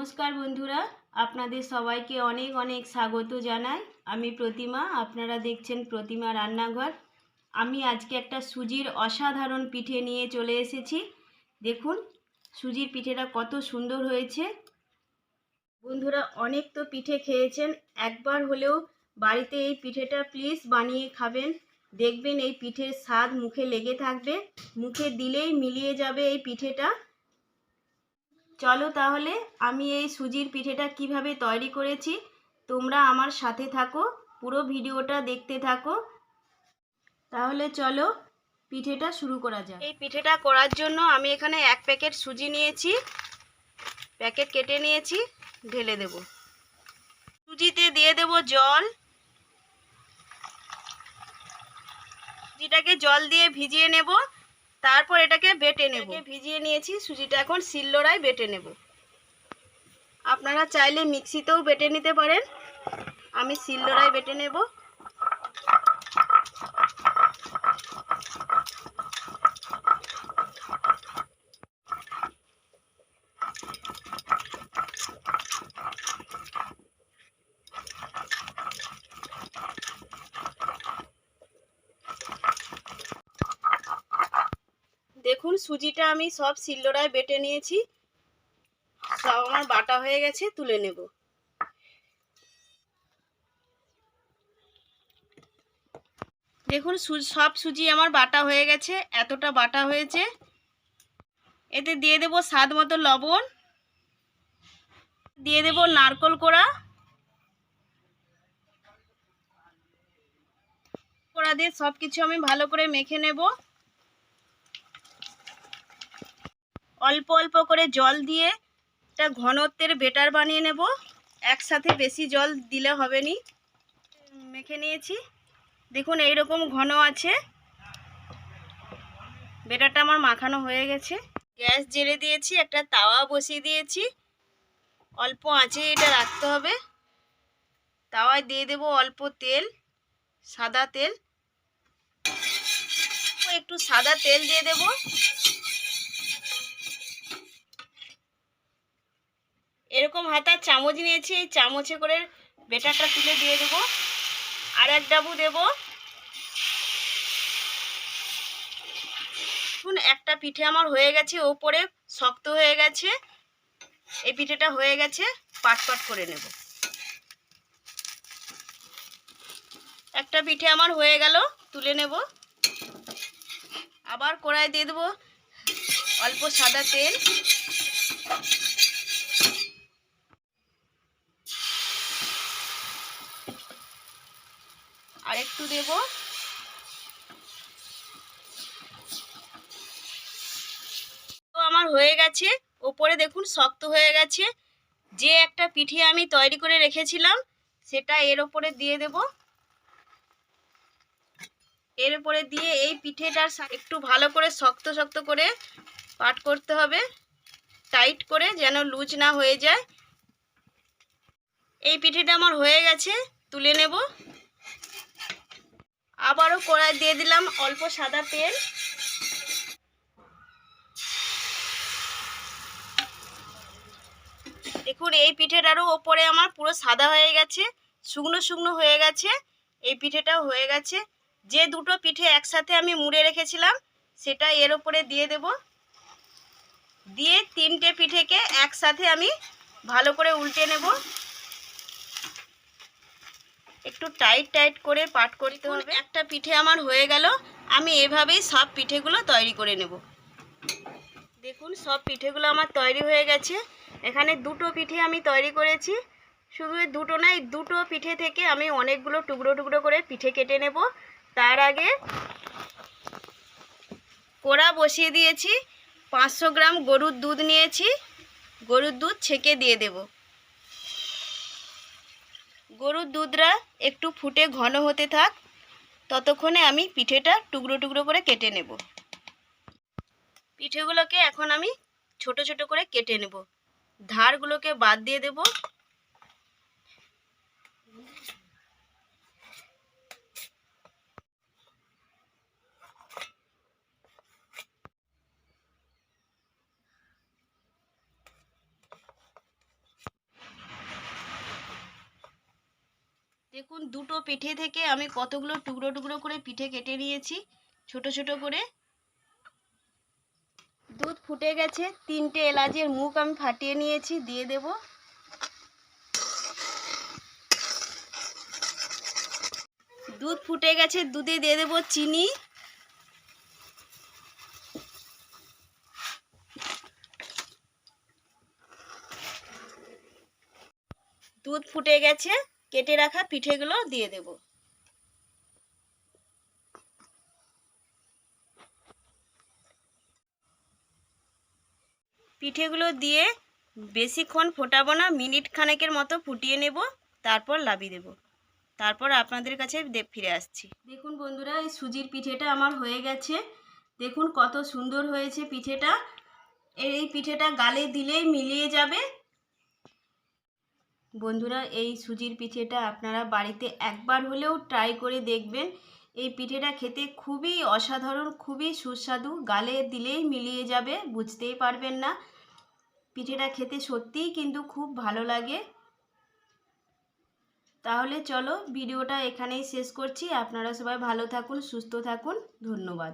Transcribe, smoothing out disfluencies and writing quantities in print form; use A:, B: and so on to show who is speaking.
A: নমস্কার বন্ধুরা, আপনাদের সবাইকে অনেক অনেক স্বাগত জানাই। আমি প্রতিমা, আপনারা দেখছেন প্রতিমা রান্নাঘর। আমি আজকে একটা সুজির অসাধারণ পিঠে নিয়ে চলে এসেছি। দেখুন সুজির পিঠেটা কত সুন্দর হয়েছে। বন্ধুরা অনেক তো পিঠে খেয়েছেন, একবার হলেও বাড়িতে এই পিঠেটা প্লিজ বানিয়ে খাবেন। দেখবেন এই পিঠের স্বাদ মুখে লেগে থাকবে, মুখে দিলেই মিলিয়ে যাবে এই পিঠেটা। চলো তাহলে আমি এই সুজির পিঠেটা কিভাবে তৈরি করেছি তোমরা আমার সাথে থাকো, পুরো ভিডিওটা দেখতে থাকো। তাহলে চলো পিঠেটা শুরু করা যাক। এই পিঠেটা করার জন্য আমি এখানে 1 প্যাকেট সুজি নিয়েছি, প্যাকেট কেটে নিয়েছি, ঢেলে দেব। সুজিতে দিয়ে দেব জল। সুজিটাকে জল দিয়ে ভিজিয়ে নেব, তারপর এটাকে বেটে নেব। ভিজিয়ে নিয়েছি, সুজিটা এখন শিলনোড়ায় বেটে নেব। আপনারা চাইলে মিক্সিতেও বেটে নিতে পারেন, আমি শিলনোড়ায় বেটে নেব। দেখুন সুজিটা আমি সব শিলনোড়ায় বেটে নিয়েছি, সব আমার বাটা হয়ে গেছে, তুলে নেব। দেখুন সব সুজি আমার বাটা হয়ে গেছে, এতটা বাটা হয়েছে। এতে দিয়ে দেব স্বাদ মতো লবণ, দিয়ে দেব নারকেল কোড়া। কোড়া দিয়ে সব কিছু আমি ভালো করে মেখে নেব। অল্প অল্প করে জল দিয়ে একটা ঘনত্বের বেটার বানিয়ে নেব। একসাথে বেশি জল দিলে হবে না। মেখে নিয়েছি, দেখুন এইরকম ঘন আছে। বেটারটা আমার মাখানো হয়ে গেছে। গ্যাস জ্বেলে দিয়েছি, একটা তাওয়া বসিয়ে দিয়েছি। অল্প আঁচে এটা রাখতে হবে। তাওয়ায় দিয়ে দেব অল্প তেল, সাদা তেল। একটু সাদা তেল দিয়ে দেব। এরকম হাতার চামচ নিয়েছি, এই চামচে করে বেটারটা তুলে দিয়ে দেব। আর এক ডাবু দেব। একটা পিঠে আমার হয়ে গেছে, ওপরে শক্ত হয়ে গেছে। এই পিঠেটা হয়ে গেছে, পাট পাট করে নেব। একটা পিঠে আমার হয়ে গেল, তুলে নেব। আবার কড়াই দিয়ে দেব অল্প সাদা তেল। আর একটু দেব। তো আমার হয়ে গেছে, ওপরে দেখুন শক্ত হয়ে গেছে। যে একটা পিঠে আমি তৈরি করে রেখেছিলাম সেটা এর ওপরে দিয়ে দেব। এর উপরে দিয়ে এই পিঠেটার একটু ভালো করে শক্ত শক্ত করে পাট করতে হবে, টাইট করে, যেন লুজ না হয়ে যায়। এই পিঠেটা আমার হয়ে গেছে, তুলে নেব। আবারও কড়াই দিয়ে দিলাম অল্প সাদা তেল। দেখুন এই পিঠেটারও ওপরে আমার পুরো সাদা হয়ে গেছে, শুকনো শুকনো হয়ে গেছে। এই পিঠেটাও হয়ে গেছে। যে দুটো পিঠে একসাথে আমি মুড়ে রেখেছিলাম সেটা এর ওপরে দিয়ে দেব। দিয়ে 3টে পিঠেকে একসাথে আমি ভালো করে উল্টে নেব। একটু টাইট টাইট করে পাট করতে হবে। একটা পিঠে আমার হয়ে গেল, আমি এভাবেই সব পিঠেগুলো তৈরি করে নেব। দেখুন সব পিঠেগুলো আমার তৈরি হয়ে গেছে। এখানে দুটো পিঠে আমি তৈরি করেছি, শুধু দুটো নয়, দুটো পিঠে থেকে আমি অনেকগুলো টুকরো টুকরো করে পিঠে কেটে নেব। তার আগে কড়া বসিয়ে দিয়েছি, 500 গ্রাম গরুর দুধ নিয়েছি, গরুর দুধ ছেঁকে দিয়ে দেব। গরুর দুধটা একটু ফুটে ঘন হতে থাক, ততক্ষণে আমি পিঠেটা টুকরো টুকরো করে কেটে নেব। পিঠেগুলোকে এখন আমি ছোট ছোট করে কেটে নেব। ধারগুলোকে বাদ দিয়ে দেব। দেখুন দুটো পিঠে থেকে আমি কতগুলো টুকরো টুকরো করে পিঠে কেটে নিয়েছি ছোট ছোট করে। দুধ ফুটে গেছে, 3টে এলাচের মুখ আমি ফাটিয়ে নিয়েছি, দিয়ে দেব। দুধ ফুটে গেছে, দুধে দিয়ে দেব চিনি। দুধ ফুটে গেছে, কেটে রাখা পিঠেগুলো দিয়ে দেব। পিঠেগুলো দিয়ে বেশিক্ষণ ফোটাবো না, মিনিট খানেকের মতো ফুটিয়ে নেব, তারপর লাবিয়ে দেব। তারপর আপনাদের কাছে ফিরে আসছি। দেখুন বন্ধুরা, এই সুজির পিঠেটা আমার হয়ে গেছে। দেখুন কত সুন্দর হয়েছে পিঠেটা। এই পিঠেটা গালে দিলেই মিলিয়ে যাবে। বন্ধুরা, এই সুজির পিঠেটা আপনারা বাড়িতে একবার হলেও ট্রাই করে দেখবেন। এই পিঠেটা খেতে খুবই অসাধারণ, খুবই সুস্বাদু, গালে দিলেই মিলিয়ে যাবে, বুঝতেই পারবেন না। পিঠেটা খেতে সত্যিই কিন্তু খুব ভালো লাগে। তাহলে চলো ভিডিওটা এখানেই শেষ করছি। আপনারা সবাই ভালো থাকুন, সুস্থ থাকুন। ধন্যবাদ।